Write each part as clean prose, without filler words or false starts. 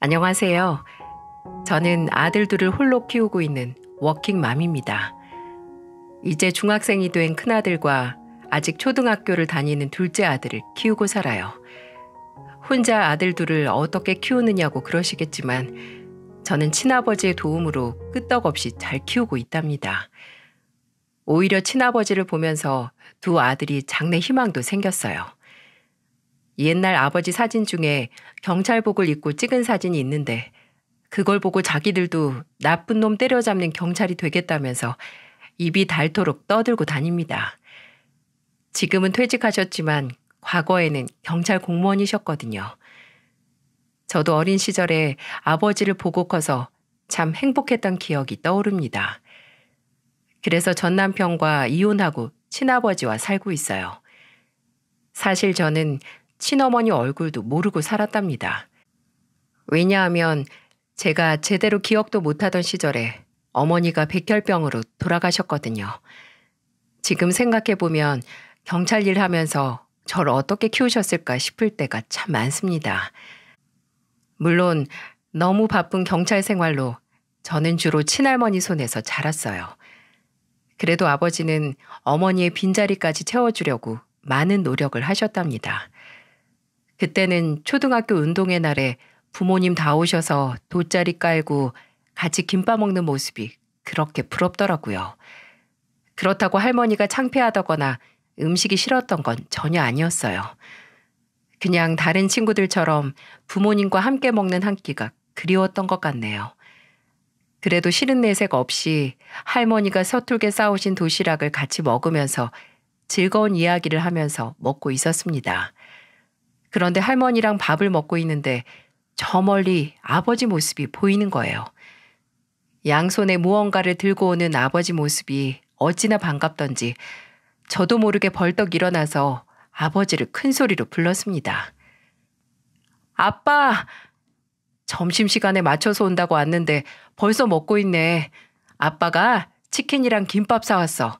안녕하세요. 저는 아들 둘을 홀로 키우고 있는 워킹맘입니다. 이제 중학생이 된 큰아들과 아직 초등학교를 다니는 둘째 아들을 키우고 살아요. 혼자 아들 둘을 어떻게 키우느냐고 그러시겠지만 저는 친아버지의 도움으로 끄떡없이 잘 키우고 있답니다. 오히려 친아버지를 보면서 두 아들이 장래 희망도 생겼어요. 옛날 아버지 사진 중에 경찰복을 입고 찍은 사진이 있는데 그걸 보고 자기들도 나쁜 놈 때려잡는 경찰이 되겠다면서 입이 닳도록 떠들고 다닙니다. 지금은 퇴직하셨지만 과거에는 경찰 공무원이셨거든요. 저도 어린 시절에 아버지를 보고 커서 참 행복했던 기억이 떠오릅니다. 그래서 전 남편과 이혼하고 친아버지와 살고 있어요. 사실 저는 친어머니 얼굴도 모르고 살았답니다. 왜냐하면 제가 제대로 기억도 못하던 시절에 어머니가 백혈병으로 돌아가셨거든요. 지금 생각해보면 경찰 일 하면서 저를 어떻게 키우셨을까 싶을 때가 참 많습니다. 물론 너무 바쁜 경찰 생활로 저는 주로 친할머니 손에서 자랐어요. 그래도 아버지는 어머니의 빈자리까지 채워주려고 많은 노력을 하셨답니다. 그때는 초등학교 운동회 날에 부모님 다 오셔서 돗자리 깔고 같이 김밥 먹는 모습이 그렇게 부럽더라고요. 그렇다고 할머니가 창피하다거나 음식이 싫었던 건 전혀 아니었어요. 그냥 다른 친구들처럼 부모님과 함께 먹는 한 끼가 그리웠던 것 같네요. 그래도 싫은 내색 없이 할머니가 서툴게 싸우신 도시락을 같이 먹으면서 즐거운 이야기를 하면서 먹고 있었습니다. 그런데 할머니랑 밥을 먹고 있는데 저 멀리 아버지 모습이 보이는 거예요. 양손에 무언가를 들고 오는 아버지 모습이 어찌나 반갑던지 저도 모르게 벌떡 일어나서 아버지를 큰 소리로 불렀습니다. 아빠! 점심시간에 맞춰서 온다고 왔는데 벌써 먹고 있네. 아빠가 치킨이랑 김밥 사왔어.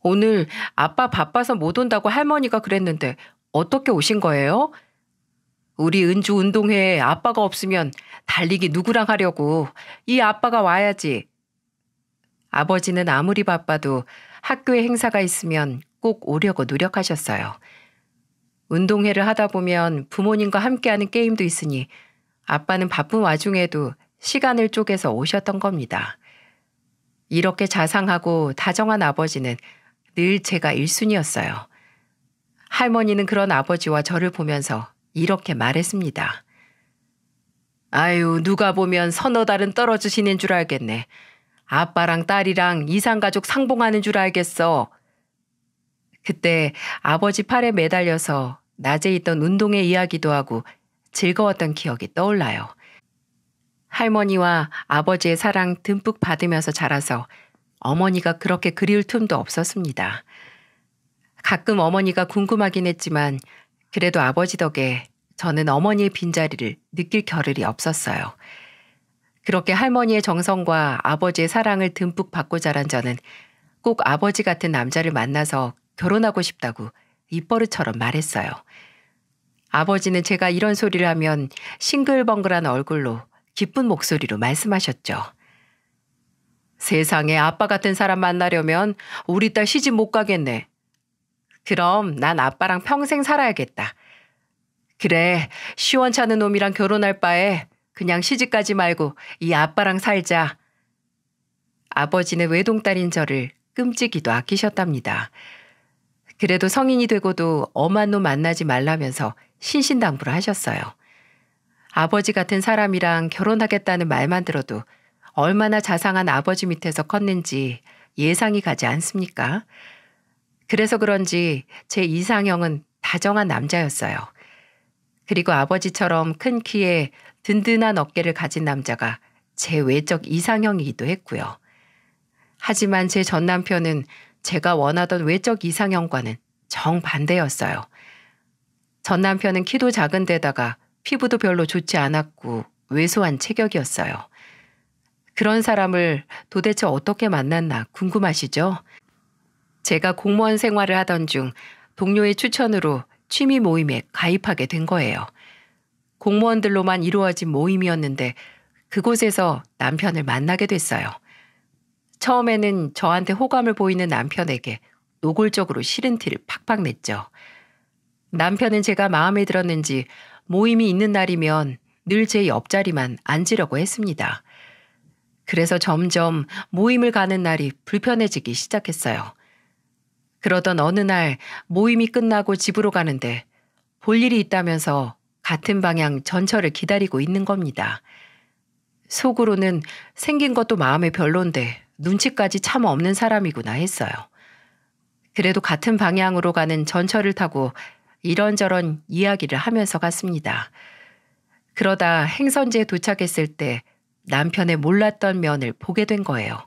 오늘 아빠 바빠서 못 온다고 할머니가 그랬는데 어떻게 오신 거예요? 우리 은주 운동회에 아빠가 없으면 달리기 누구랑 하려고. 이 아빠가 와야지. 아버지는 아무리 바빠도 학교에 행사가 있으면 꼭 오려고 노력하셨어요. 운동회를 하다 보면 부모님과 함께하는 게임도 있으니 아빠는 바쁜 와중에도 시간을 쪼개서 오셨던 겁니다. 이렇게 자상하고 다정한 아버지는 늘 제가 1순위였어요. 할머니는 그런 아버지와 저를 보면서 이렇게 말했습니다. 아유, 누가 보면 서너 달은 떨어지시는 줄 알겠네. 아빠랑 딸이랑 이산가족 상봉하는 줄 알겠어. 그때 아버지 팔에 매달려서 낮에 있던 운동회 이야기도 하고 즐거웠던 기억이 떠올라요. 할머니와 아버지의 사랑 듬뿍 받으면서 자라서 어머니가 그렇게 그리울 틈도 없었습니다. 가끔 어머니가 궁금하긴 했지만 그래도 아버지 덕에 저는 어머니의 빈자리를 느낄 겨를이 없었어요. 그렇게 할머니의 정성과 아버지의 사랑을 듬뿍 받고 자란 저는 꼭 아버지 같은 남자를 만나서 결혼하고 싶다고 입버릇처럼 말했어요. 아버지는 제가 이런 소리를 하면 싱글벙글한 얼굴로 기쁜 목소리로 말씀하셨죠. 세상에 아빠 같은 사람 만나려면 우리 딸 시집 못 가겠네. 그럼 난 아빠랑 평생 살아야겠다. 그래, 시원찮은 놈이랑 결혼할 바에 그냥 시집가지 말고 이 아빠랑 살자. 아버지는 외동딸인 저를 끔찍이도 아끼셨답니다. 그래도 성인이 되고도 엄한 놈 만나지 말라면서 신신당부를 하셨어요. 아버지 같은 사람이랑 결혼하겠다는 말만 들어도 얼마나 자상한 아버지 밑에서 컸는지 예상이 가지 않습니까? 그래서 그런지 제 이상형은 다정한 남자였어요. 그리고 아버지처럼 큰 키에 든든한 어깨를 가진 남자가 제 외적 이상형이기도 했고요. 하지만 제 전 남편은 제가 원하던 외적 이상형과는 정반대였어요. 전 남편은 키도 작은 데다가 피부도 별로 좋지 않았고 왜소한 체격이었어요. 그런 사람을 도대체 어떻게 만났나 궁금하시죠? 제가 공무원 생활을 하던 중 동료의 추천으로 취미 모임에 가입하게 된 거예요. 공무원들로만 이루어진 모임이었는데 그곳에서 남편을 만나게 됐어요. 처음에는 저한테 호감을 보이는 남편에게 노골적으로 싫은 티를 팍팍 냈죠. 남편은 제가 마음에 들었는지 모임이 있는 날이면 늘 제 옆자리만 앉으려고 했습니다. 그래서 점점 모임을 가는 날이 불편해지기 시작했어요. 그러던 어느 날 모임이 끝나고 집으로 가는데 볼 일이 있다면서 같은 방향 전철을 기다리고 있는 겁니다. 속으로는 생긴 것도 마음에 별론데 눈치까지 참 없는 사람이구나 했어요. 그래도 같은 방향으로 가는 전철을 타고 이런저런 이야기를 하면서 갔습니다. 그러다 행선지에 도착했을 때 남편의 몰랐던 면을 보게 된 거예요.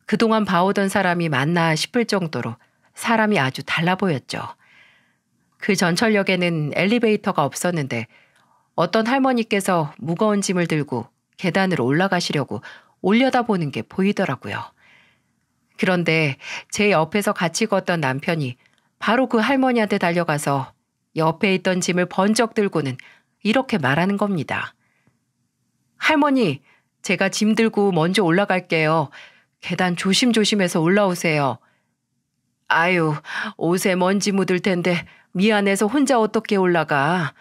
그동안 봐오던 사람이 맞나 싶을 정도로 사람이 아주 달라 보였죠. 그 전철역에는 엘리베이터가 없었는데 어떤 할머니께서 무거운 짐을 들고 계단으로 올라가시려고 올려다보는 게 보이더라고요. 그런데 제 옆에서 같이 걷던 남편이 바로 그 할머니한테 달려가서 옆에 있던 짐을 번쩍 들고는 이렇게 말하는 겁니다. 할머니, 제가 짐 들고 먼저 올라갈게요. 계단 조심조심해서 올라오세요. 아유, 옷에 먼지 묻을 텐데 미안해서 혼자 어떻게 올라가.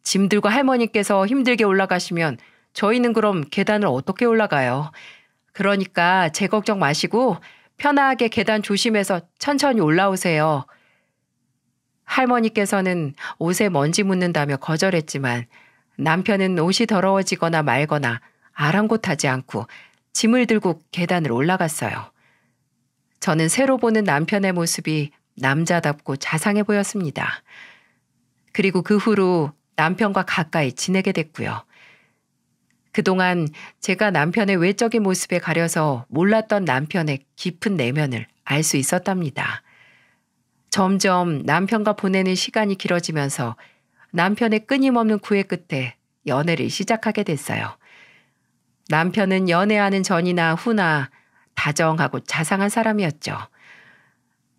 짐 들고 할머니께서 힘들게 올라가시면 저희는 그럼 계단을 어떻게 올라가요. 그러니까 제 걱정 마시고 편하게 계단 조심해서 천천히 올라오세요. 할머니께서는 옷에 먼지 묻는다며 거절했지만 남편은 옷이 더러워지거나 말거나 아랑곳하지 않고 짐을 들고 계단을 올라갔어요. 저는 새로 보는 남편의 모습이 남자답고 자상해 보였습니다. 그리고 그 후로 남편과 가까이 지내게 됐고요. 그동안 제가 남편의 외적인 모습에 가려서 몰랐던 남편의 깊은 내면을 알 수 있었답니다. 점점 남편과 보내는 시간이 길어지면서 남편의 끊임없는 구애 끝에 연애를 시작하게 됐어요. 남편은 연애하는 전이나 후나 다정하고 자상한 사람이었죠.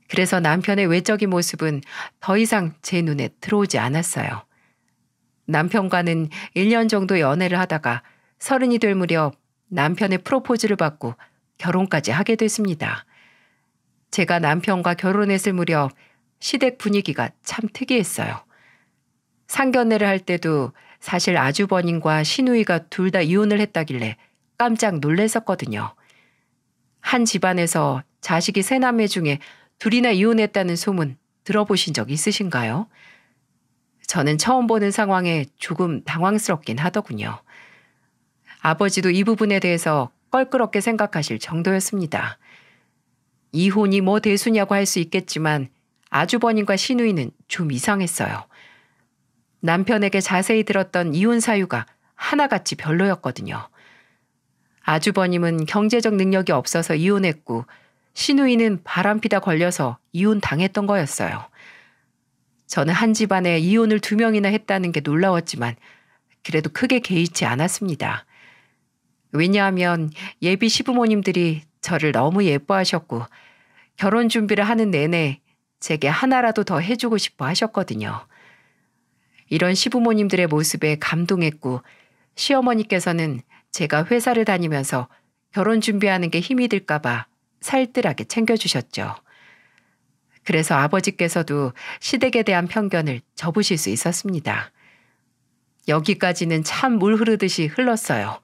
그래서 남편의 외적인 모습은 더 이상 제 눈에 들어오지 않았어요. 남편과는 1년 정도 연애를 하다가 30이 될 무렵 남편의 프로포즈를 받고 결혼까지 하게 됐습니다. 제가 남편과 결혼했을 무렵 시댁 분위기가 참 특이했어요. 상견례를 할 때도 사실 아주버님과 시누이가 둘 다 이혼을 했다길래 깜짝 놀랐었거든요. 한 집안에서 자식이 3남매 중에 둘이나 이혼했다는 소문 들어보신 적 있으신가요? 저는 처음 보는 상황에 조금 당황스럽긴 하더군요. 아버지도 이 부분에 대해서 껄끄럽게 생각하실 정도였습니다. 이혼이 뭐 대수냐고 할 수 있겠지만 아주버님과 시누이는 좀 이상했어요. 남편에게 자세히 들었던 이혼 사유가 하나같이 별로였거든요. 아주버님은 경제적 능력이 없어서 이혼했고 시누이는 바람피다 걸려서 이혼당했던 거였어요. 저는 한 집안에 이혼을 2명이나 했다는 게 놀라웠지만 그래도 크게 개의치 않았습니다. 왜냐하면 예비 시부모님들이 저를 너무 예뻐하셨고 결혼 준비를 하는 내내 제게 하나라도 더 해주고 싶어 하셨거든요. 이런 시부모님들의 모습에 감동했고 시어머니께서는 제가 회사를 다니면서 결혼 준비하는 게 힘이 들까봐 살뜰하게 챙겨주셨죠. 그래서 아버지께서도 시댁에 대한 편견을 접으실 수 있었습니다. 여기까지는 참 물 흐르듯이 흘렀어요.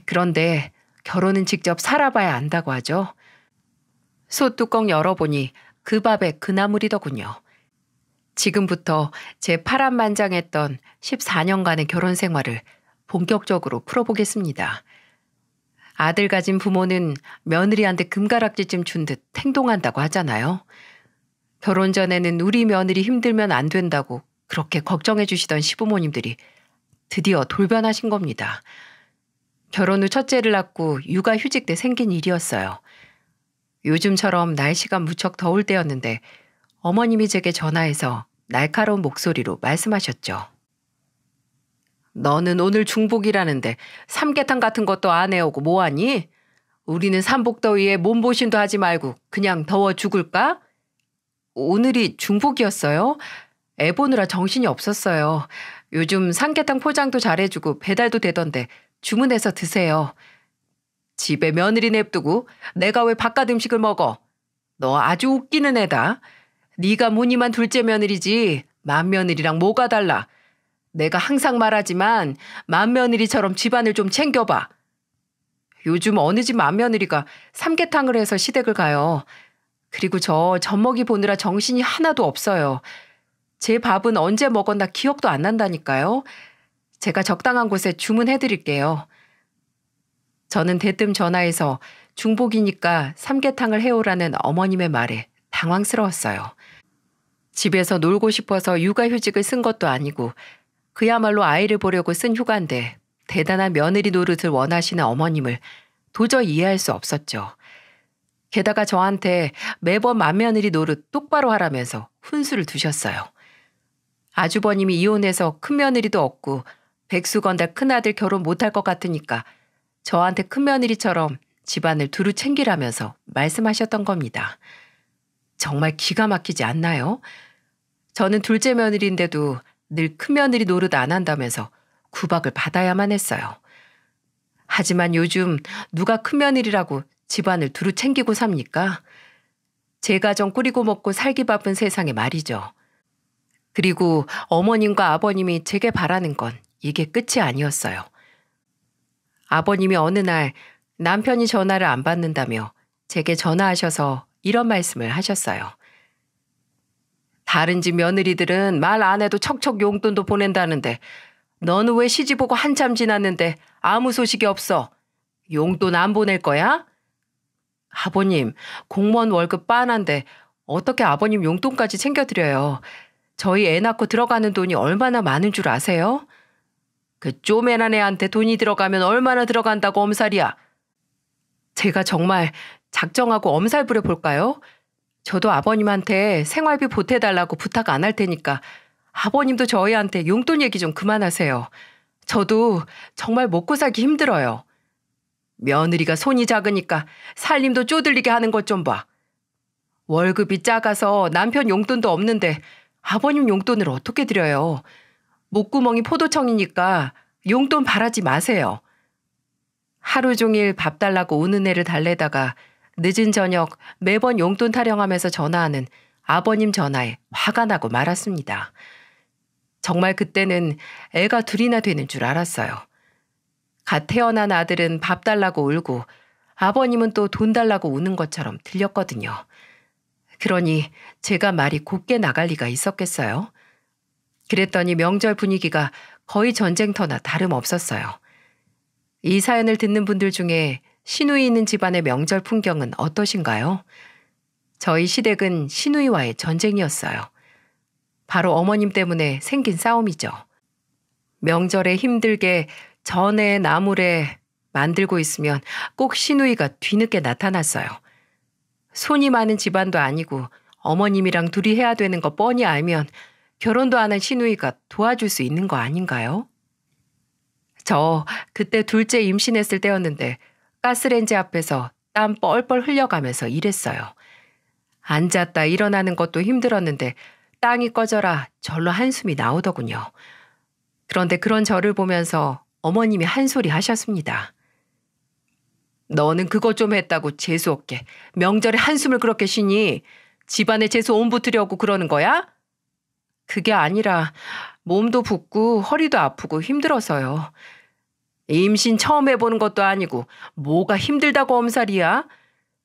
그런데 결혼은 직접 살아봐야 안다고 하죠. 소뚜껑 열어보니 그 밥에 그 나물이더군요. 지금부터 제 파란만장했던 14년간의 결혼 생활을 본격적으로 풀어보겠습니다. 아들 가진 부모는 며느리한테 금가락지쯤 준 듯 행동한다고 하잖아요. 결혼 전에는 우리 며느리 힘들면 안 된다고 그렇게 걱정해 주시던 시부모님들이 드디어 돌변하신 겁니다. 결혼 후 첫째를 낳고 육아휴직 때 생긴 일이었어요. 요즘처럼 날씨가 무척 더울 때였는데 어머님이 제게 전화해서 날카로운 목소리로 말씀하셨죠. 너는 오늘 중복이라는데 삼계탕 같은 것도 안 해오고 뭐하니? 우리는 삼복더위에 몸보신도 하지 말고 그냥 더워 죽을까? 오늘이 중복이었어요? 애 보느라 정신이 없었어요. 요즘 삼계탕 포장도 잘해주고 배달도 되던데 주문해서 드세요. 집에 며느리 냅두고 내가 왜 바깥 음식을 먹어? 너 아주 웃기는 애다. 네가 무늬만 둘째 며느리지 맏며느리랑 뭐가 달라. 내가 항상 말하지만 맏며느리처럼 집안을 좀 챙겨봐. 요즘 어느 집 맏며느리가 삼계탕을 해서 시댁을 가요. 그리고 저 젖먹이 보느라 정신이 하나도 없어요. 제 밥은 언제 먹었나 기억도 안 난다니까요. 제가 적당한 곳에 주문해드릴게요. 저는 대뜸 전화해서 중복이니까 삼계탕을 해오라는 어머님의 말에 당황스러웠어요. 집에서 놀고 싶어서 육아휴직을 쓴 것도 아니고 그야말로 아이를 보려고 쓴 휴가인데 대단한 며느리 노릇을 원하시는 어머님을 도저히 이해할 수 없었죠. 게다가 저한테 매번 맏며느리 노릇 똑바로 하라면서 훈수를 두셨어요. 아주버님이 이혼해서 큰며느리도 없고 백수건달 큰아들 결혼 못할 것 같으니까 저한테 큰며느리처럼 집안을 두루 챙기라면서 말씀하셨던 겁니다. 정말 기가 막히지 않나요? 저는 둘째 며느리인데도 늘 큰며느리 노릇 안 한다면서 구박을 받아야만 했어요. 하지만 요즘 누가 큰며느리라고 집안을 두루 챙기고 삽니까? 제 가정 꾸리고 먹고 살기 바쁜 세상에 말이죠. 그리고 어머님과 아버님이 제게 바라는 건 이게 끝이 아니었어요. 아버님이 어느 날 남편이 전화를 안 받는다며 제게 전화하셔서 이런 말씀을 하셨어요. 다른 집 며느리들은 말 안 해도 척척 용돈도 보낸다는데 너는 왜 시집 오고 한참 지났는데 아무 소식이 없어? 용돈 안 보낼 거야? 아버님, 공무원 월급 빤한데 어떻게 아버님 용돈까지 챙겨드려요? 저희 애 낳고 들어가는 돈이 얼마나 많은 줄 아세요? 그 쪼매난 애한테 돈이 들어가면 얼마나 들어간다고 엄살이야. 제가 정말 작정하고 엄살 부려볼까요? 저도 아버님한테 생활비 보태달라고 부탁 안 할 테니까 아버님도 저희한테 용돈 얘기 좀 그만하세요. 저도 정말 먹고 살기 힘들어요. 며느리가 손이 작으니까 살림도 쪼들리게 하는 것 좀 봐. 월급이 작아서 남편 용돈도 없는데 아버님 용돈을 어떻게 드려요? 목구멍이 포도청이니까 용돈 바라지 마세요. 하루 종일 밥 달라고 우는 애를 달래다가 늦은 저녁 매번 용돈 타령하면서 전화하는 아버님 전화에 화가 나고 말았습니다. 정말 그때는 애가 둘이나 되는 줄 알았어요. 갓 태어난 아들은 밥 달라고 울고 아버님은 또 돈 달라고 우는 것처럼 들렸거든요. 그러니 제가 말이 곱게 나갈 리가 있었겠어요? 그랬더니 명절 분위기가 거의 전쟁터나 다름없었어요. 이 사연을 듣는 분들 중에 시누이 있는 집안의 명절 풍경은 어떠신가요? 저희 시댁은 시누이와의 전쟁이었어요. 바로 어머님 때문에 생긴 싸움이죠. 명절에 힘들게 전에 나물에 만들고 있으면 꼭 시누이가 뒤늦게 나타났어요. 손이 많은 집안도 아니고 어머님이랑 둘이 해야 되는 거 뻔히 알면 결혼도 안 한 시누이가 도와줄 수 있는 거 아닌가요? 저 그때 둘째 임신했을 때였는데 가스레인지 앞에서 땀 뻘뻘 흘려가면서 일했어요. 앉았다 일어나는 것도 힘들었는데 땅이 꺼져라 절로 한숨이 나오더군요. 그런데 그런 저를 보면서 어머님이 한 소리 하셨습니다. 너는 그거 좀 했다고 재수없게 명절에 한숨을 그렇게 쉬니 집안에 재수 온 붙으려고 그러는 거야? 그게 아니라 몸도 붓고 허리도 아프고 힘들어서요. 임신 처음 해보는 것도 아니고 뭐가 힘들다고 엄살이야?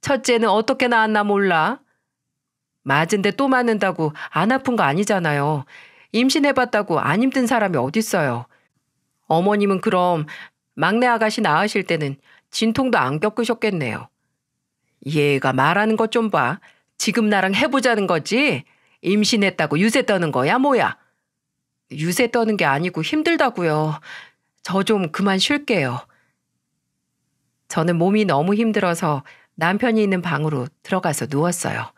첫째는 어떻게 낳았나 몰라? 맞은데 또 맞는다고 안 아픈 거 아니잖아요. 임신해봤다고 안 힘든 사람이 어딨어요. 어머님은 그럼 막내 아가씨 낳으실 때는 진통도 안 겪으셨겠네요. 얘가 말하는 것 좀 봐. 지금 나랑 해보자는 거지? 임신했다고 유세 떠는 거야 뭐야? 유세 떠는 게 아니고 힘들다고요. 저 좀 그만 쉴게요. 저는 몸이 너무 힘들어서 남편이 있는 방으로 들어가서 누웠어요.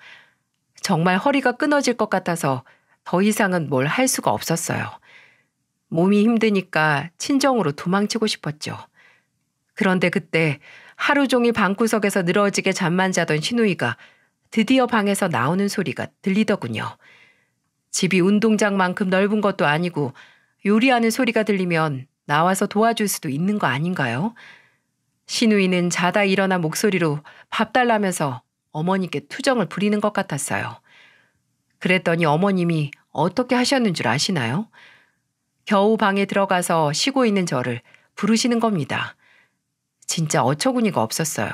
정말 허리가 끊어질 것 같아서 더 이상은 뭘 할 수가 없었어요. 몸이 힘드니까 친정으로 도망치고 싶었죠. 그런데 그때 하루 종일 방구석에서 늘어지게 잠만 자던 시누이가 드디어 방에서 나오는 소리가 들리더군요. 집이 운동장만큼 넓은 것도 아니고 요리하는 소리가 들리면 나와서 도와줄 수도 있는 거 아닌가요? 시누이는 자다 일어난 목소리로 밥 달라면서 어머니께 투정을 부리는 것 같았어요. 그랬더니 어머님이 어떻게 하셨는 줄 아시나요? 겨우 방에 들어가서 쉬고 있는 저를 부르시는 겁니다. 진짜 어처구니가 없었어요.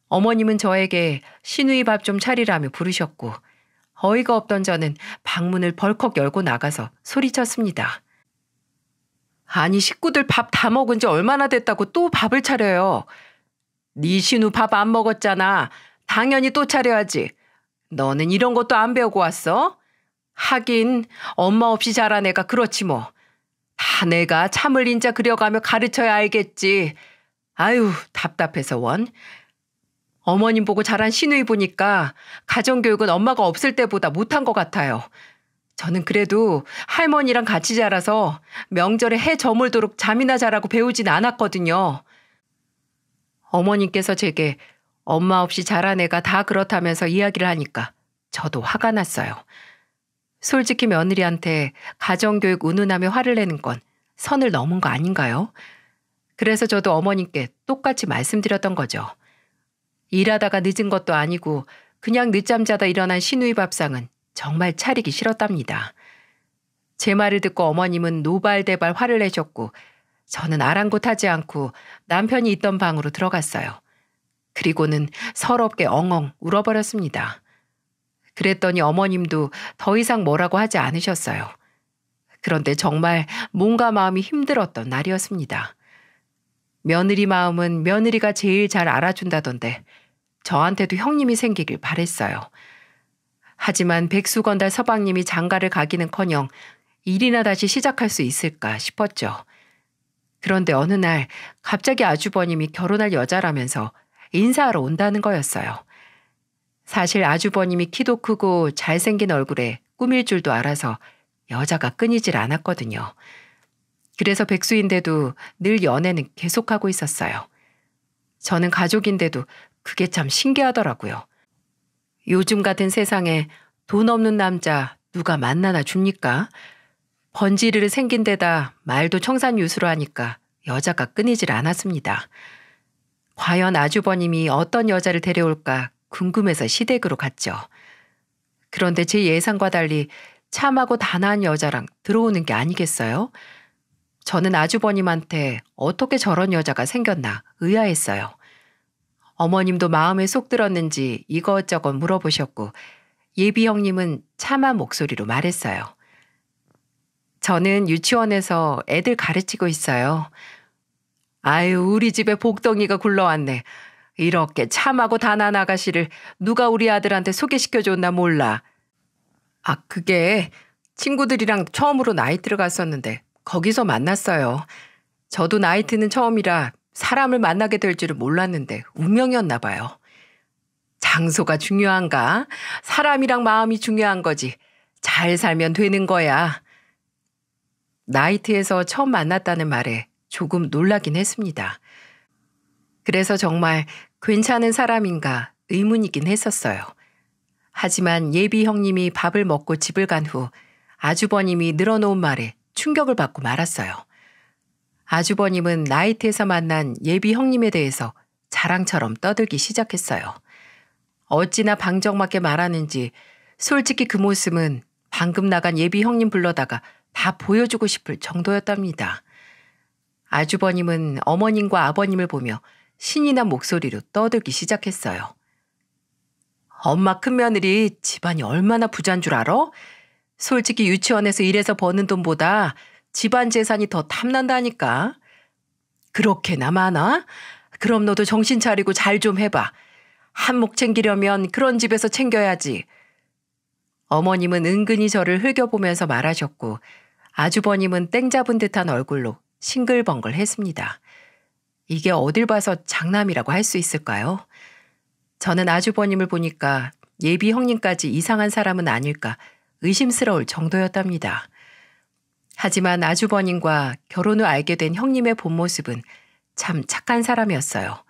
어머님은 저에게 시누이 밥 좀 차리라며 부르셨고 어이가 없던 저는 방문을 벌컥 열고 나가서 소리쳤습니다. 아니 식구들 밥 다 먹은 지 얼마나 됐다고 또 밥을 차려요. 네 시누 밥 안 먹었잖아. 당연히 또 차려야지. 너는 이런 것도 안 배우고 왔어? 하긴 엄마 없이 자란 애가 그렇지 뭐. 다 내가 참을 인자 그려가며 가르쳐야 알겠지. 아유 답답해서 원. 어머님 보고 자란 시누이 보니까 가정교육은 엄마가 없을 때보다 못한 것 같아요. 저는 그래도 할머니랑 같이 자라서 명절에 해 저물도록 잠이나 자라고 배우진 않았거든요. 어머님께서 제게 엄마 없이 자란 애가 다 그렇다면서 이야기를 하니까 저도 화가 났어요. 솔직히 며느리한테 가정교육 운운하며 화를 내는 건 선을 넘은 거 아닌가요? 그래서 저도 어머님께 똑같이 말씀드렸던 거죠. 일하다가 늦은 것도 아니고 그냥 늦잠 자다 일어난 시누이 밥상은 정말 차리기 싫었답니다. 제 말을 듣고 어머님은 노발대발 화를 내셨고 저는 아랑곳하지 않고 남편이 있던 방으로 들어갔어요. 그리고는 서럽게 엉엉 울어버렸습니다. 그랬더니 어머님도 더 이상 뭐라고 하지 않으셨어요. 그런데 정말 몸과 마음이 힘들었던 날이었습니다. 며느리 마음은 며느리가 제일 잘 알아준다던데 저한테도 형님이 생기길 바랬어요. 하지만 백수건달 서방님이 장가를 가기는커녕 일이나 다시 시작할 수 있을까 싶었죠. 그런데 어느 날 갑자기 아주버님이 결혼할 여자라면서 인사하러 온다는 거였어요. 사실 아주버님이 키도 크고 잘생긴 얼굴에 꾸밀 줄도 알아서 여자가 끊이질 않았거든요. 그래서 백수인데도 늘 연애는 계속하고 있었어요. 저는 가족인데도 그게 참 신기하더라고요. 요즘 같은 세상에 돈 없는 남자 누가 만나나 줍니까? 번지르르 생긴 데다 말도 청산유수로 하니까 여자가 끊이질 않았습니다. 과연 아주버님이 어떤 여자를 데려올까 궁금해서 시댁으로 갔죠. 그런데 제 예상과 달리 참하고 단아한 여자랑 들어오는 게 아니겠어요? 저는 아주버님한테 어떻게 저런 여자가 생겼나 의아했어요. 어머님도 마음에 쏙 들었는지 이것저것 물어보셨고 예비 형님은 참한 목소리로 말했어요. 저는 유치원에서 애들 가르치고 있어요. 아유 우리 집에 복덩이가 굴러왔네. 이렇게 참하고 단아한 아가씨를 누가 우리 아들한테 소개시켜줬나 몰라. 아 그게 친구들이랑 처음으로 나이트를 갔었는데 거기서 만났어요. 저도 나이트는 처음이라 사람을 만나게 될 줄은 몰랐는데 운명이었나 봐요. 장소가 중요한가? 사람이랑 마음이 중요한 거지. 잘 살면 되는 거야. 나이트에서 처음 만났다는 말에 조금 놀라긴 했습니다. 그래서 정말 괜찮은 사람인가 의문이긴 했었어요. 하지만 예비 형님이 밥을 먹고 집을 간 후 아주버님이 늘어놓은 말에 충격을 받고 말았어요. 아주버님은 나이트에서 만난 예비 형님에 대해서 자랑처럼 떠들기 시작했어요. 어찌나 방정맞게 말하는지 솔직히 그 모습은 방금 나간 예비 형님 불러다가 다 보여주고 싶을 정도였답니다. 아주버님은 어머님과 아버님을 보며 신이 난 목소리로 떠들기 시작했어요. 엄마 큰며느리 집안이 얼마나 부자인 줄 알아? 솔직히 유치원에서 일해서 버는 돈보다 집안 재산이 더 탐난다니까. 그렇게나 많아? 그럼 너도 정신 차리고 잘 좀 해봐. 한몫 챙기려면 그런 집에서 챙겨야지. 어머님은 은근히 저를 흘겨보면서 말하셨고 아주버님은 땡 잡은 듯한 얼굴로 싱글벙글 했습니다. 이게 어딜 봐서 장남이라고 할 수 있을까요? 저는 아주버님을 보니까 예비 형님까지 이상한 사람은 아닐까 의심스러울 정도였답니다. 하지만 아주버님과 결혼 후 알게 된 형님의 본 모습은 참 착한 사람이었어요.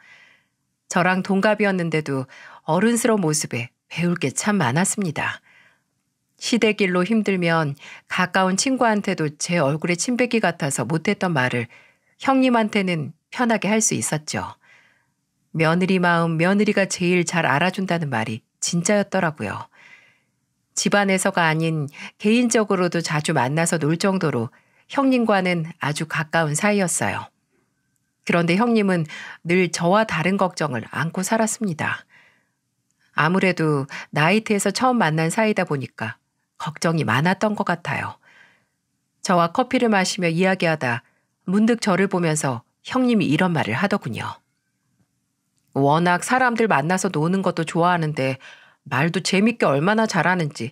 저랑 동갑이었는데도 어른스러운 모습에 배울 게 참 많았습니다. 시댁일로 힘들면 가까운 친구한테도 제 얼굴에 침뱉기 같아서 못했던 말을 형님한테는 편하게 할 수 있었죠. 며느리 마음 며느리가 제일 잘 알아준다는 말이 진짜였더라고요. 집안에서가 아닌 개인적으로도 자주 만나서 놀 정도로 형님과는 아주 가까운 사이였어요. 그런데 형님은 늘 저와 다른 걱정을 안고 살았습니다. 아무래도 나이트에서 처음 만난 사이다 보니까 걱정이 많았던 것 같아요. 저와 커피를 마시며 이야기하다 문득 저를 보면서 형님이 이런 말을 하더군요. 워낙 사람들 만나서 노는 것도 좋아하는데 말도 재밌게 얼마나 잘하는지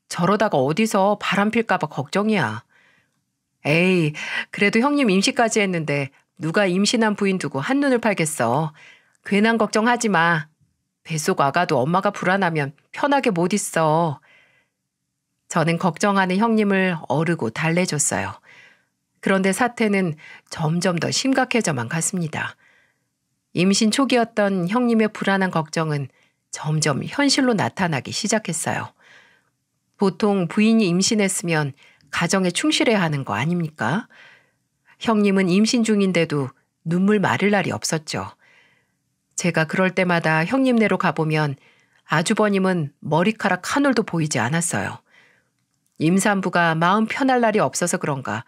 저러다가 어디서 바람 필까봐 걱정이야. 에이, 그래도 형님 임시까지 했는데 누가 임신한 부인 두고 한눈을 팔겠어. 괜한 걱정하지 마. 뱃속 아가도 엄마가 불안하면 편하게 못 있어. 저는 걱정하는 형님을 어르고 달래줬어요. 그런데 사태는 점점 더 심각해져만 갔습니다. 임신 초기였던 형님의 불안한 걱정은 점점 현실로 나타나기 시작했어요. 보통 부인이 임신했으면 가정에 충실해야 하는 거 아닙니까? 형님은 임신 중인데도 눈물 마를 날이 없었죠. 제가 그럴 때마다 형님네로 가보면 아주버님은 머리카락 한 올도 보이지 않았어요. 임산부가 마음 편할 날이 없어서 그런가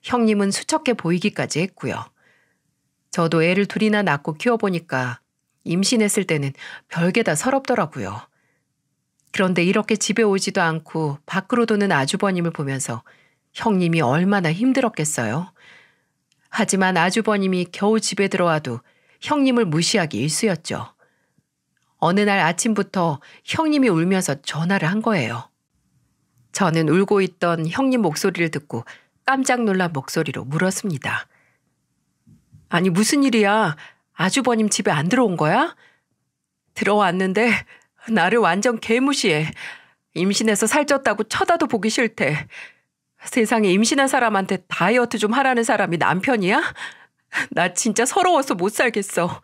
형님은 수척해 보이기까지 했고요. 저도 애를 둘이나 낳고 키워보니까 임신했을 때는 별게 다 서럽더라고요. 그런데 이렇게 집에 오지도 않고 밖으로 도는 아주버님을 보면서 형님이 얼마나 힘들었겠어요. 하지만 아주버님이 겨우 집에 들어와도 형님을 무시하기 일쑤였죠. 어느 날 아침부터 형님이 울면서 전화를 한 거예요. 저는 울고 있던 형님 목소리를 듣고 깜짝 놀란 목소리로 물었습니다. 아니 무슨 일이야? 아주버님 집에 안 들어온 거야? 들어왔는데 나를 완전 개무시해. 임신해서 살쪘다고 쳐다도 보기 싫대. 세상에 임신한 사람한테 다이어트 좀 하라는 사람이 남편이야? 나 진짜 서러워서 못 살겠어.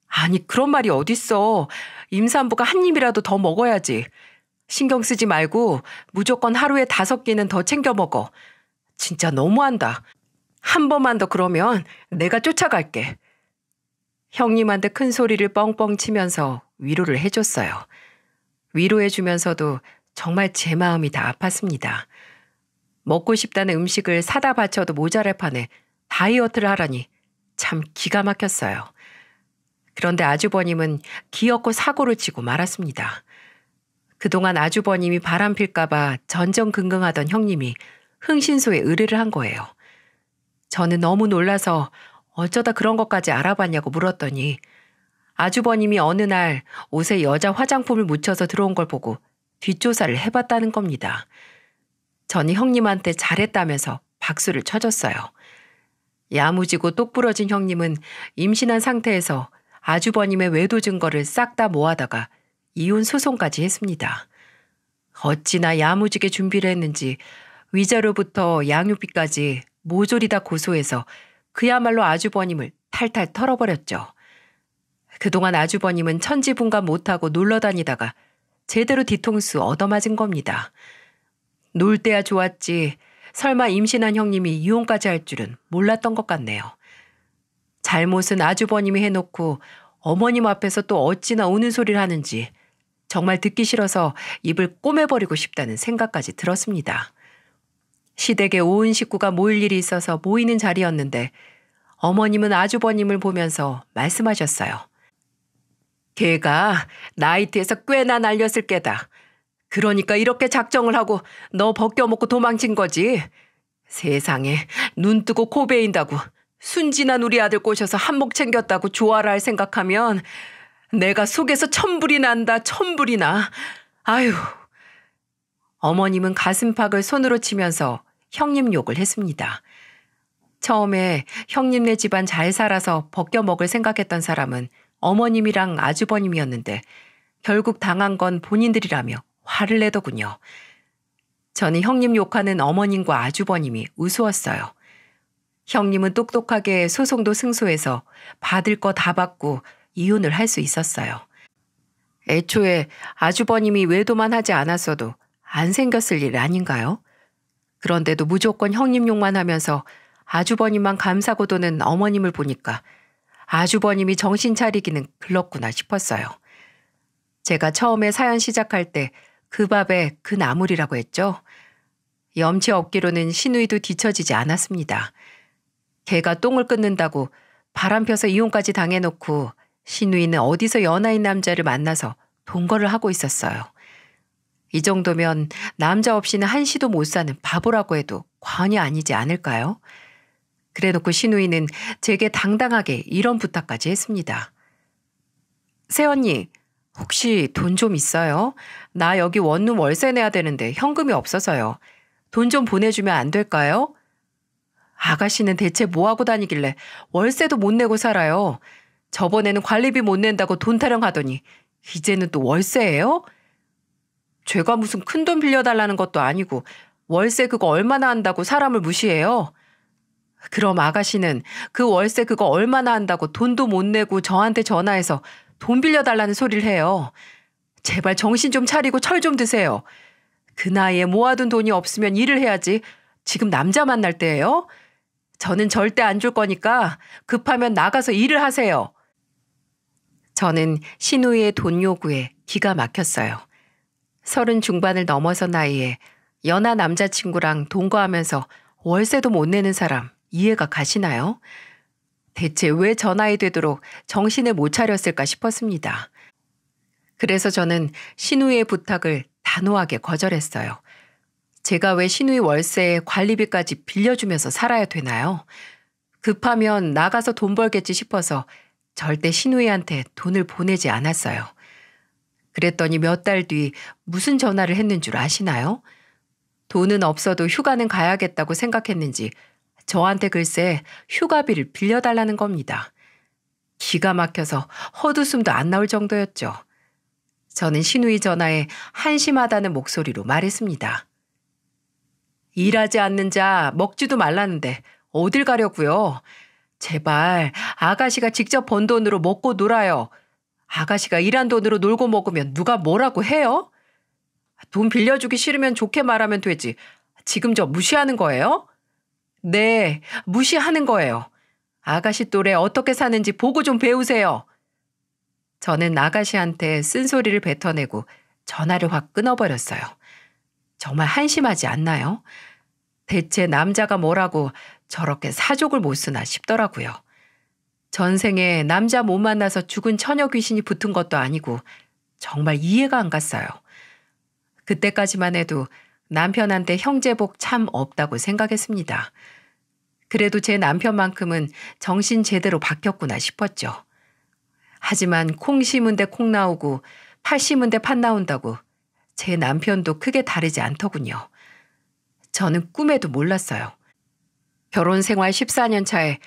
아니 그런 말이 어딨어. 임산부가 한 입이라도 더 먹어야지. 신경 쓰지 말고 무조건 하루에 5끼는 더 챙겨 먹어. 진짜 너무한다. 한 번만 더 그러면 내가 쫓아갈게. 형님한테 큰 소리를 뻥뻥 치면서 위로를 해줬어요. 위로해주면서도 정말 제 마음이 다 아팠습니다. 먹고 싶다는 음식을 사다 바쳐도 모자랄 판에 다이어트를 하라니 참 기가 막혔어요. 그런데 아주버님은 기어코 사고를 치고 말았습니다. 그동안 아주버님이 바람필까봐 전전긍긍하던 형님이 흥신소에 의뢰를 한 거예요. 저는 너무 놀라서 어쩌다 그런 것까지 알아봤냐고 물었더니 아주버님이 어느 날 옷에 여자 화장품을 묻혀서 들어온 걸 보고 뒷조사를 해봤다는 겁니다. 저는 형님한테 잘했다면서 박수를 쳐줬어요. 야무지고 똑부러진 형님은 임신한 상태에서 아주버님의 외도 증거를 싹 다 모아다가 이혼 소송까지 했습니다. 어찌나 야무지게 준비를 했는지 위자료부터 양육비까지 모조리 다 고소해서 그야말로 아주버님을 탈탈 털어버렸죠. 그동안 아주버님은 천지분간 못하고 놀러 다니다가 제대로 뒤통수 얻어맞은 겁니다. 놀 때야 좋았지 설마 임신한 형님이 이혼까지 할 줄은 몰랐던 것 같네요. 잘못은 아주버님이 해놓고 어머님 앞에서 또 어찌나 우는 소리를 하는지 정말 듣기 싫어서 입을 꼬매버리고 싶다는 생각까지 들었습니다. 시댁에 온 식구가 모일 일이 있어서 모이는 자리였는데 어머님은 아주버님을 보면서 말씀하셨어요. 걔가 나이트에서 꽤나 날렸을 게다. 그러니까 이렇게 작정을 하고 너 벗겨먹고 도망친 거지. 세상에 눈 뜨고 코 베인다고 순진한 우리 아들 꼬셔서 한몫 챙겼다고 조아라 할 생각하면 내가 속에서 천불이 난다 천불이 나. 아유. 어머님은 가슴팍을 손으로 치면서 형님 욕을 했습니다. 처음에 형님네 집안 잘 살아서 벗겨먹을 생각했던 사람은 어머님이랑 아주버님이었는데 결국 당한 건 본인들이라며 화를 내더군요. 저는 형님 욕하는 어머님과 아주버님이 우스웠어요. 형님은 똑똑하게 소송도 승소해서 받을 거 다 받고 이혼을 할 수 있었어요. 애초에 아주버님이 외도만 하지 않았어도 안 생겼을 일 아닌가요? 그런데도 무조건 형님 욕만 하면서 아주버님만 감사고 도는 어머님을 보니까 아주버님이 정신 차리기는 글렀구나 싶었어요. 제가 처음에 사연 시작할 때 그 밥에 그 나물이라고 했죠. 염치 없기로는 시누이도 뒤처지지 않았습니다. 걔가 똥을 끊는다고 바람 펴서 이혼까지 당해놓고 시누이는 어디서 연하인 남자를 만나서 동거를 하고 있었어요. 이 정도면 남자 없이는 한시도 못 사는 바보라고 해도 과언이 아니지 않을까요? 그래놓고 시누이는 제게 당당하게 이런 부탁까지 했습니다. 새언니, 혹시 돈 좀 있어요? 나 여기 원룸 월세 내야 되는데 현금이 없어서요. 돈 좀 보내주면 안 될까요? 아가씨는 대체 뭐하고 다니길래 월세도 못 내고 살아요. 저번에는 관리비 못 낸다고 돈 타령하더니 이제는 또 월세예요? 제가 무슨 큰돈 빌려달라는 것도 아니고 월세 그거 얼마나 한다고 사람을 무시해요? 그럼 아가씨는 그 월세 그거 얼마나 한다고 돈도 못 내고 저한테 전화해서 돈 빌려달라는 소리를 해요. 제발 정신 좀 차리고 철 좀 드세요. 그 나이에 모아둔 돈이 없으면 일을 해야지. 지금 남자 만날 때예요? 저는 절대 안 줄 거니까 급하면 나가서 일을 하세요. 저는 시누이의 돈 요구에 기가 막혔어요. 30 중반을 넘어선 나이에 연하 남자친구랑 동거하면서 월세도 못 내는 사람 이해가 가시나요? 대체 왜 저 나이 되도록 정신을 못 차렸을까 싶었습니다. 그래서 저는 시누이의 부탁을 단호하게 거절했어요. 제가 왜 시누이 월세에 관리비까지 빌려주면서 살아야 되나요? 급하면 나가서 돈 벌겠지 싶어서 절대 시누이한테 돈을 보내지 않았어요. 그랬더니 몇 달 뒤 무슨 전화를 했는 줄 아시나요? 돈은 없어도 휴가는 가야겠다고 생각했는지 저한테 글쎄 휴가비를 빌려달라는 겁니다. 기가 막혀서 헛웃음도 안 나올 정도였죠. 저는 시누이 전화에 한심하다는 목소리로 말했습니다. 일하지 않는 자 먹지도 말라는데 어딜 가려고요? 제발 아가씨가 직접 번 돈으로 먹고 놀아요. 아가씨가 일한 돈으로 놀고 먹으면 누가 뭐라고 해요? 돈 빌려주기 싫으면 좋게 말하면 되지. 지금 저 무시하는 거예요? 네, 무시하는 거예요. 아가씨 또래 어떻게 사는지 보고 좀 배우세요. 저는 아가씨한테 쓴소리를 뱉어내고 전화를 확 끊어버렸어요. 정말 한심하지 않나요? 대체 남자가 뭐라고 저렇게 사족을 못 쓰나 싶더라고요. 전생에 남자 못 만나서 죽은 처녀 귀신이 붙은 것도 아니고 정말 이해가 안 갔어요. 그때까지만 해도 남편한테 형제복 참 없다고 생각했습니다. 그래도 제 남편만큼은 정신 제대로 박혔구나 싶었죠. 하지만 콩 심은 데 콩 나오고 팥 심은 데 팥 나온다고 제 남편도 크게 다르지 않더군요. 저는 꿈에도 몰랐어요. 결혼 생활 14년 차에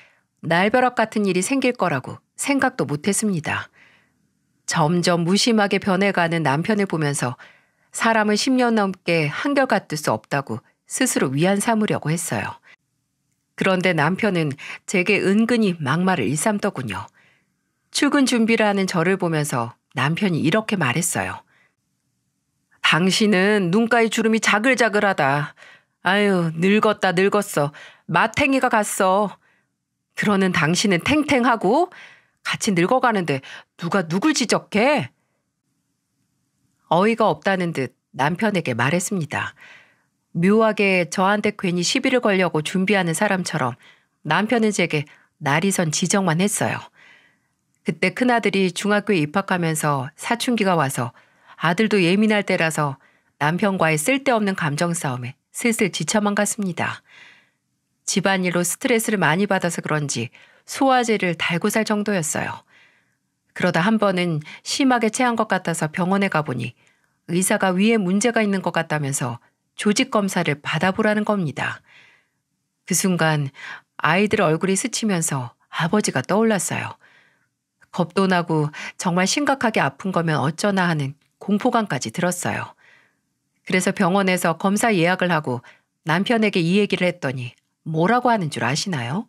날벼락 같은 일이 생길 거라고 생각도 못했습니다. 점점 무심하게 변해가는 남편을 보면서 사람을 10년 넘게 한결같을 수 없다고 스스로 위안 삼으려고 했어요. 그런데 남편은 제게 은근히 막말을 일삼더군요. 출근 준비를 하는 저를 보면서 남편이 이렇게 말했어요. 당신은 눈가에 주름이 자글자글하다. 아유, 늙었다 늙었어. 마탱이가 갔어. 그러는 당신은 탱탱하고 같이 늙어가는데 누가 누굴 지적해? 어이가 없다는 듯 남편에게 말했습니다. 묘하게 저한테 괜히 시비를 걸려고 준비하는 사람처럼 남편은 제게 날이선 지적만 했어요. 그때 큰아들이 중학교에 입학하면서 사춘기가 와서 아들도 예민할 때라서 남편과의 쓸데없는 감정 싸움에 슬슬 지쳐만 갔습니다. 집안일로 스트레스를 많이 받아서 그런지 소화제를 달고 살 정도였어요. 그러다 한 번은 심하게 체한 것 같아서 병원에 가보니 의사가 위에 문제가 있는 것 같다면서 조직 검사를 받아보라는 겁니다. 그 순간 아이들 얼굴이 스치면서 아버지가 떠올랐어요. 겁도 나고 정말 심각하게 아픈 거면 어쩌나 하는 공포감까지 들었어요. 그래서 병원에서 검사 예약을 하고 남편에게 이 얘기를 했더니 뭐라고 하는 줄 아시나요?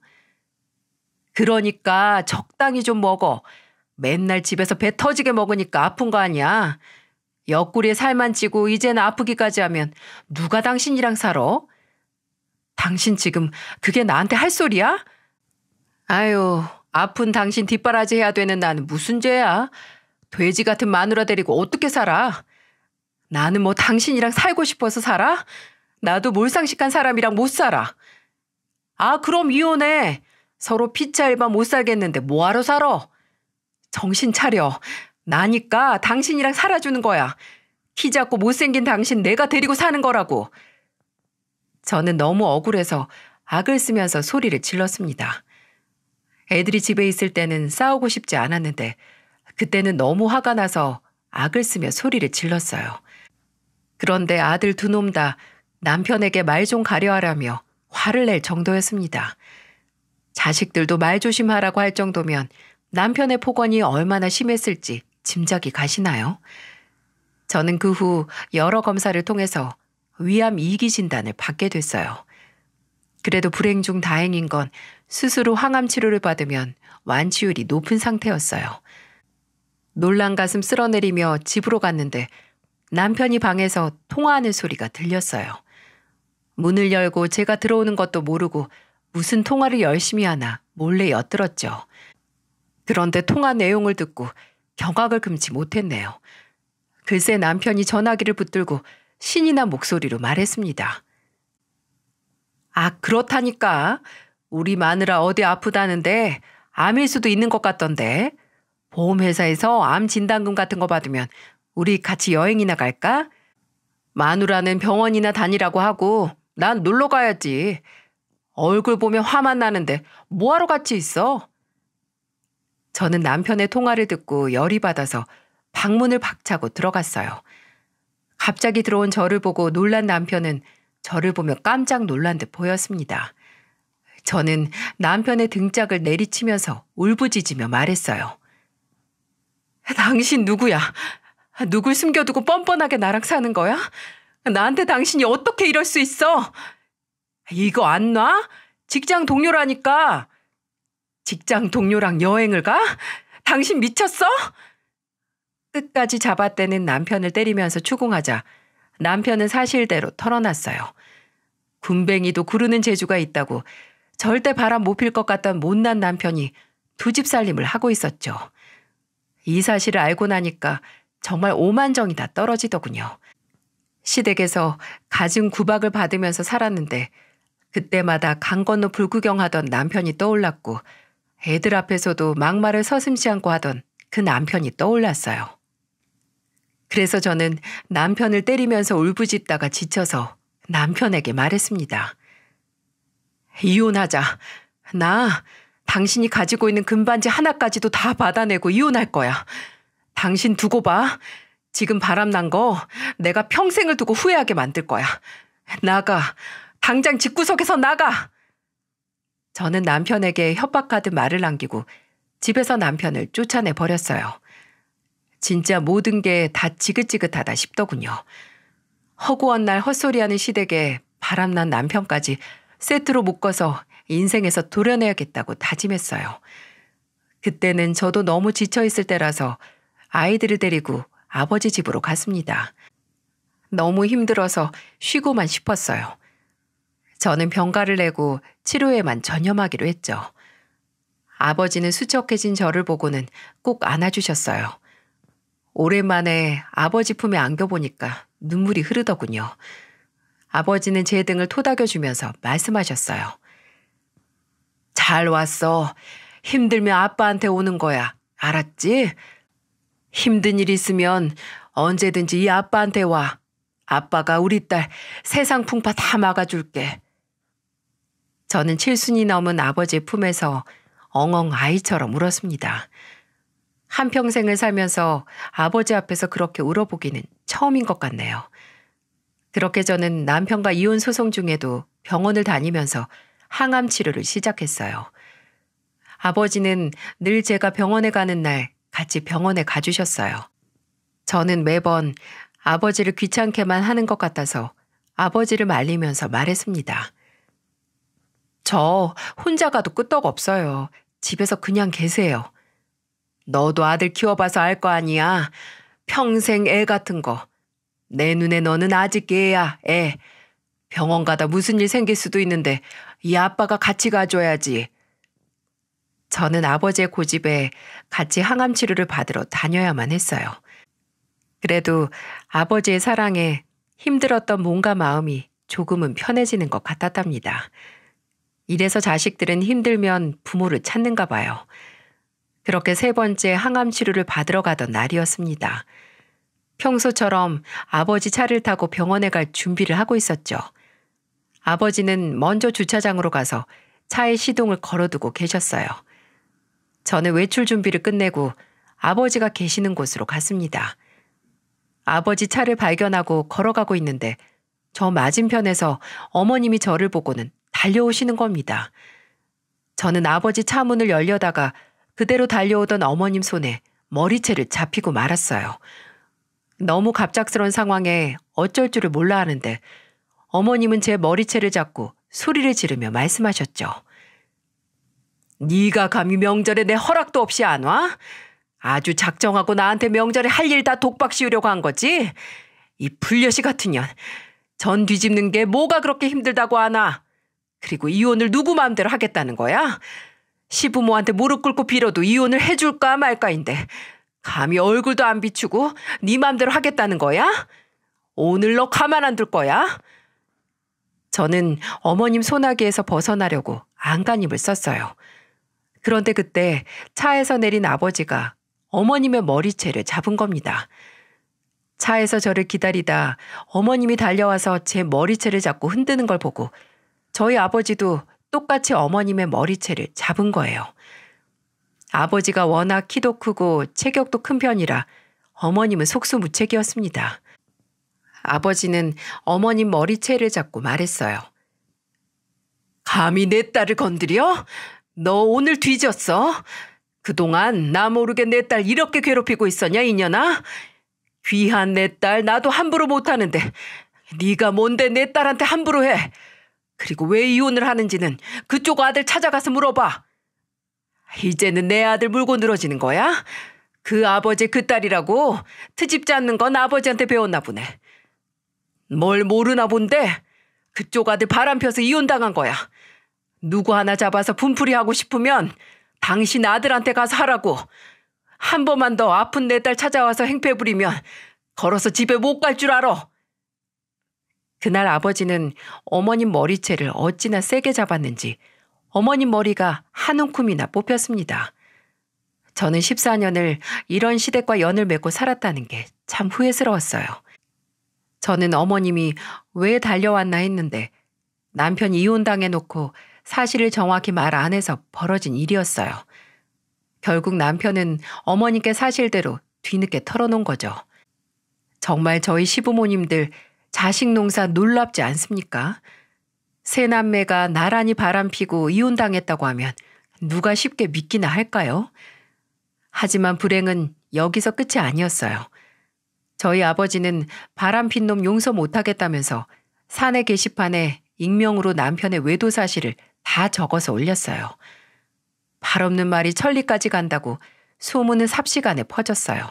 그러니까 적당히 좀 먹어. 맨날 집에서 배 터지게 먹으니까 아픈 거 아니야. 옆구리에 살만 찌고 이제는 아프기까지 하면 누가 당신이랑 살아? 당신 지금 그게 나한테 할 소리야? 아유, 아픈 당신 뒷바라지 해야 되는 나는 무슨 죄야? 돼지 같은 마누라 데리고 어떻게 살아? 나는 뭐 당신이랑 살고 싶어서 살아? 나도 몰상식한 사람이랑 못 살아. 아, 그럼 이혼해. 서로 피차 일반 못 살겠는데 뭐하러 살아? 정신 차려. 나니까 당신이랑 살아주는 거야. 키 작고 못생긴 당신 내가 데리고 사는 거라고. 저는 너무 억울해서 악을 쓰면서 소리를 질렀습니다. 애들이 집에 있을 때는 싸우고 싶지 않았는데 그때는 너무 화가 나서 악을 쓰며 소리를 질렀어요. 그런데 아들 두 놈 다 남편에게 말 좀 가려하라며 화를 낼 정도였습니다. 자식들도 말 조심하라고 할 정도면 남편의 폭언이 얼마나 심했을지 짐작이 가시나요? 저는 그 후 여러 검사를 통해서 위암 2기 진단을 받게 됐어요. 그래도 불행 중 다행인 건 스스로 항암 치료를 받으면 완치율이 높은 상태였어요. 놀란 가슴 쓸어내리며 집으로 갔는데 남편이 방에서 통화하는 소리가 들렸어요. 문을 열고 제가 들어오는 것도 모르고 무슨 통화를 열심히 하나 몰래 엿들었죠. 그런데 통화 내용을 듣고 경악을 금치 못했네요. 글쎄 남편이 전화기를 붙들고 신이 난 목소리로 말했습니다. 아, 그렇다니까. 우리 마누라 어디 아프다는데 암일 수도 있는 것 같던데. 보험회사에서 암 진단금 같은 거 받으면 우리 같이 여행이나 갈까? 마누라는 병원이나 다니라고 하고 난 놀러 가야지. 얼굴 보면 화만 나는데 뭐하러 같이 있어? 저는 남편의 통화를 듣고 열이 받아서 방문을 박차고 들어갔어요. 갑자기 들어온 저를 보고 놀란 남편은 저를 보며 깜짝 놀란 듯 보였습니다. 저는 남편의 등짝을 내리치면서 울부짖으며 말했어요. 당신 누구야? 누굴 숨겨두고 뻔뻔하게 나랑 사는 거야? 나한테 당신이 어떻게 이럴 수 있어? 이거 안 놔? 직장 동료라니까. 직장 동료랑 여행을 가? 당신 미쳤어? 끝까지 잡아떼는 남편을 때리면서 추궁하자 남편은 사실대로 털어놨어요. 군뱅이도 구르는 재주가 있다고 절대 바람 못 필 것 같던 못난 남편이 두 집 살림을 하고 있었죠. 이 사실을 알고 나니까 정말 오만정이 다 떨어지더군요. 시댁에서 갖은 구박을 받으면서 살았는데 그때마다 강 건너 불구경하던 남편이 떠올랐고 애들 앞에서도 막말을 서슴지 않고 하던 그 남편이 떠올랐어요. 그래서 저는 남편을 때리면서 울부짖다가 지쳐서 남편에게 말했습니다. 이혼하자. 나 당신이 가지고 있는 금반지 하나까지도 다 받아내고 이혼할 거야. 당신 두고 봐. 지금 바람난 거 내가 평생을 두고 후회하게 만들 거야. 나가. 당장 집구석에서 나가. 저는 남편에게 협박하듯 말을 남기고 집에서 남편을 쫓아내 버렸어요. 진짜 모든 게 다 지긋지긋하다 싶더군요. 허구한 날 헛소리하는 시댁에 바람난 남편까지 세트로 묶어서 인생에서 도려내야겠다고 다짐했어요. 그때는 저도 너무 지쳐있을 때라서 아이들을 데리고 아버지 집으로 갔습니다. 너무 힘들어서 쉬고만 싶었어요. 저는 병가를 내고 치료에만 전념하기로 했죠. 아버지는 수척해진 저를 보고는 꼭 안아주셨어요. 오랜만에 아버지 품에 안겨보니까 눈물이 흐르더군요. 아버지는 제 등을 토닥여주면서 말씀하셨어요. 잘 왔어. 힘들면 아빠한테 오는 거야. 알았지? 힘든 일 있으면 언제든지 이 아빠한테 와. 아빠가 우리 딸 세상 풍파 다 막아줄게. 저는 7순이 넘은 아버지의 품에서 엉엉 아이처럼 울었습니다. 한평생을 살면서 아버지 앞에서 그렇게 울어보기는 처음인 것 같네요. 그렇게 저는 남편과 이혼 소송 중에도 병원을 다니면서 항암 치료를 시작했어요. 아버지는 늘 제가 병원에 가는 날 같이 병원에 가주셨어요. 저는 매번 아버지를 귀찮게만 하는 것 같아서 아버지를 말리면서 말했습니다. 저 혼자 가도 끄떡 없어요. 집에서 그냥 계세요. 너도 아들 키워봐서 알 거 아니야. 평생 애 같은 거. 내 눈에 너는 아직 애야, 애. 병원 가다 무슨 일 생길 수도 있는데 이 아빠가 같이 가줘야지. 저는 아버지의 고집에 같이 항암 치료를 받으러 다녀야만 했어요. 그래도 아버지의 사랑에 힘들었던 몸과 마음이 조금은 편해지는 것 같았답니다. 이래서 자식들은 힘들면 부모를 찾는가 봐요. 그렇게 3번째 항암 치료를 받으러 가던 날이었습니다. 평소처럼 아버지 차를 타고 병원에 갈 준비를 하고 있었죠. 아버지는 먼저 주차장으로 가서 차에 시동을 걸어두고 계셨어요. 저는 외출 준비를 끝내고 아버지가 계시는 곳으로 갔습니다. 아버지 차를 발견하고 걸어가고 있는데 저 맞은편에서 어머님이 저를 보고는 달려오시는 겁니다. 저는 아버지 차 문을 열려다가 그대로 달려오던 어머님 손에 머리채를 잡히고 말았어요. 너무 갑작스러운 상황에 어쩔 줄을 몰라 하는데 어머님은 제 머리채를 잡고 소리를 지르며 말씀하셨죠. 네가 감히 명절에 내 허락도 없이 안 와? 아주 작정하고 나한테 명절에 할 일 다 독박 씌우려고 한 거지? 이 불려시 같은 년. 전 뒤집는 게 뭐가 그렇게 힘들다고 하나? 그리고 이혼을 누구 마음대로 하겠다는 거야? 시부모한테 무릎 꿇고 빌어도 이혼을 해줄까 말까인데 감히 얼굴도 안 비추고 네 마음대로 하겠다는 거야? 오늘 너 가만 안 둘 거야? 저는 어머님 소나기에서 벗어나려고 안간힘을 썼어요. 그런데 그때 차에서 내린 아버지가 어머님의 머리채를 잡은 겁니다. 차에서 저를 기다리다 어머님이 달려와서 제 머리채를 잡고 흔드는 걸 보고 저희 아버지도 똑같이 어머님의 머리채를 잡은 거예요. 아버지가 워낙 키도 크고 체격도 큰 편이라 어머님은 속수무책이었습니다. 아버지는 어머님 머리채를 잡고 말했어요. 감히 내 딸을 건드려? 너 오늘 뒤졌어? 그동안 나 모르게 내 딸 이렇게 괴롭히고 있었냐 이년아? 귀한 내 딸 나도 함부로 못하는데 네가 뭔데 내 딸한테 함부로 해? 그리고 왜 이혼을 하는지는 그쪽 아들 찾아가서 물어봐. 이제는 내 아들 물고 늘어지는 거야? 그 아버지 그 딸이라고 트집지 않는 건 아버지한테 배웠나 보네. 뭘 모르나 본데 그쪽 아들 바람 펴서 이혼당한 거야. 누구 하나 잡아서 분풀이하고 싶으면 당신 아들한테 가서 하라고. 한 번만 더 아픈 내 딸 찾아와서 행패 부리면 걸어서 집에 못 갈 줄 알아. 그날 아버지는 어머님 머리채를 어찌나 세게 잡았는지 어머님 머리가 한 움큼이나 뽑혔습니다. 저는 14년을 이런 시댁과 연을 맺고 살았다는 게 참 후회스러웠어요. 저는 어머님이 왜 달려왔나 했는데 남편이 이혼당해놓고 사실을 정확히 말 안 해서 벌어진 일이었어요. 결국 남편은 어머님께 사실대로 뒤늦게 털어놓은 거죠. 정말 저희 시부모님들 자식 농사 놀랍지 않습니까? 세 남매가 나란히 바람피고 이혼당했다고 하면 누가 쉽게 믿기나 할까요? 하지만 불행은 여기서 끝이 아니었어요. 저희 아버지는 바람핀 놈 용서 못하겠다면서 사내 게시판에 익명으로 남편의 외도 사실을 다 적어서 올렸어요. 발 없는 말이 천리까지 간다고 소문은 삽시간에 퍼졌어요.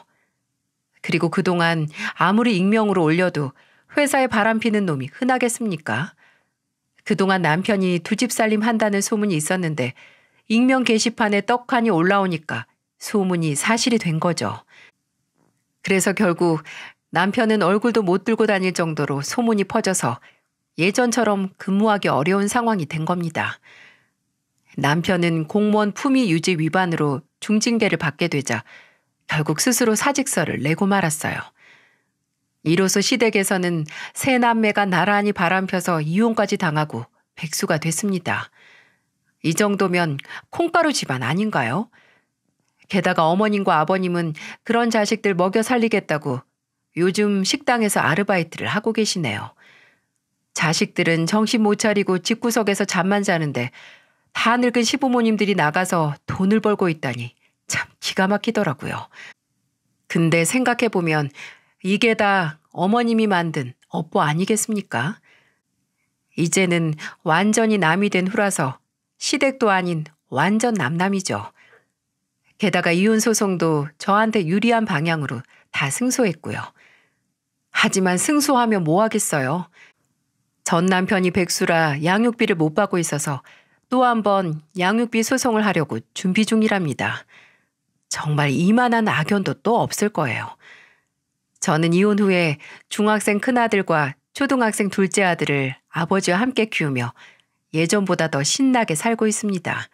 그리고 그동안 아무리 익명으로 올려도 회사에 바람피는 놈이 흔하겠습니까? 그동안 남편이 두 집 살림 한다는 소문이 있었는데 익명 게시판에 떡하니 올라오니까 소문이 사실이 된 거죠. 그래서 결국 남편은 얼굴도 못 들고 다닐 정도로 소문이 퍼져서 예전처럼 근무하기 어려운 상황이 된 겁니다. 남편은 공무원 품위 유지 위반으로 중징계를 받게 되자 결국 스스로 사직서를 내고 말았어요. 이로써 시댁에서는 세 남매가 나란히 바람펴서 이혼까지 당하고 백수가 됐습니다. 이 정도면 콩가루 집안 아닌가요? 게다가 어머님과 아버님은 그런 자식들 먹여 살리겠다고 요즘 식당에서 아르바이트를 하고 계시네요. 자식들은 정신 못 차리고 집구석에서 잠만 자는데 다 늙은 시부모님들이 나가서 돈을 벌고 있다니 참 기가 막히더라고요. 근데 생각해보면 이게 다 어머님이 만든 업보 아니겠습니까? 이제는 완전히 남이 된 후라서 시댁도 아닌 완전 남남이죠. 게다가 이혼 소송도 저한테 유리한 방향으로 다 승소했고요. 하지만 승소하면 뭐 하겠어요. 전 남편이 백수라 양육비를 못 받고 있어서 또 한 번 양육비 소송을 하려고 준비 중이랍니다. 정말 이만한 악연도 또 없을 거예요. 저는 이혼 후에 중학생 큰아들과 초등학생 둘째 아들을 아버지와 함께 키우며 예전보다 더 신나게 살고 있습니다.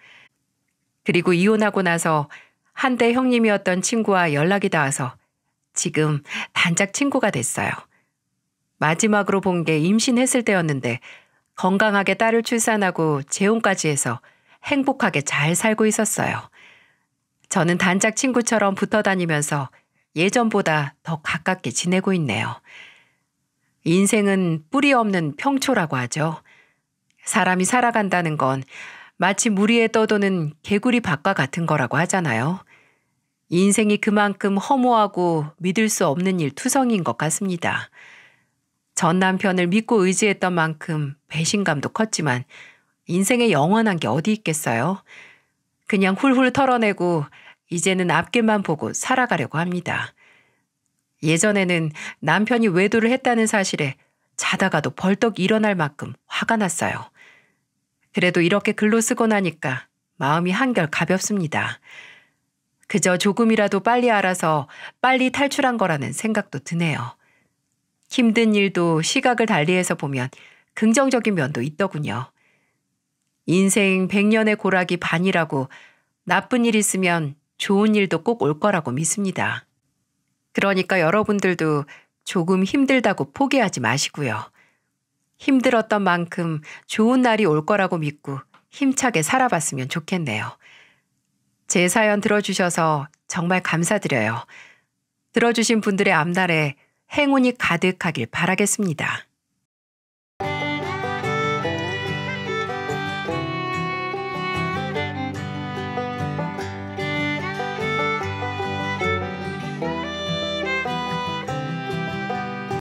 그리고 이혼하고 나서 한때 형님이었던 친구와 연락이 닿아서 지금 단짝 친구가 됐어요. 마지막으로 본 게 임신했을 때였는데 건강하게 딸을 출산하고 재혼까지 해서 행복하게 잘 살고 있었어요. 저는 단짝 친구처럼 붙어 다니면서 예전보다 더 가깝게 지내고 있네요. 인생은 뿌리 없는 평초라고 하죠. 사람이 살아간다는 건 마치 물 위에 떠도는 개구리 밭과 같은 거라고 하잖아요. 인생이 그만큼 허무하고 믿을 수 없는 일 투성이인 것 같습니다. 전 남편을 믿고 의지했던 만큼 배신감도 컸지만 인생에 영원한 게 어디 있겠어요? 그냥 훌훌 털어내고 이제는 앞길만 보고 살아가려고 합니다. 예전에는 남편이 외도를 했다는 사실에 자다가도 벌떡 일어날 만큼 화가 났어요. 그래도 이렇게 글로 쓰고 나니까 마음이 한결 가볍습니다. 그저 조금이라도 빨리 알아서 빨리 탈출한 거라는 생각도 드네요. 힘든 일도 시각을 달리해서 보면 긍정적인 면도 있더군요. 인생 100년의 고락이 반이라고 나쁜 일 있으면 좋은 일도 꼭 올 거라고 믿습니다. 그러니까 여러분들도 조금 힘들다고 포기하지 마시고요. 힘들었던 만큼 좋은 날이 올 거라고 믿고 힘차게 살아봤으면 좋겠네요. 제 사연 들어주셔서 정말 감사드려요. 들어주신 분들의 앞날에 행운이 가득하길 바라겠습니다.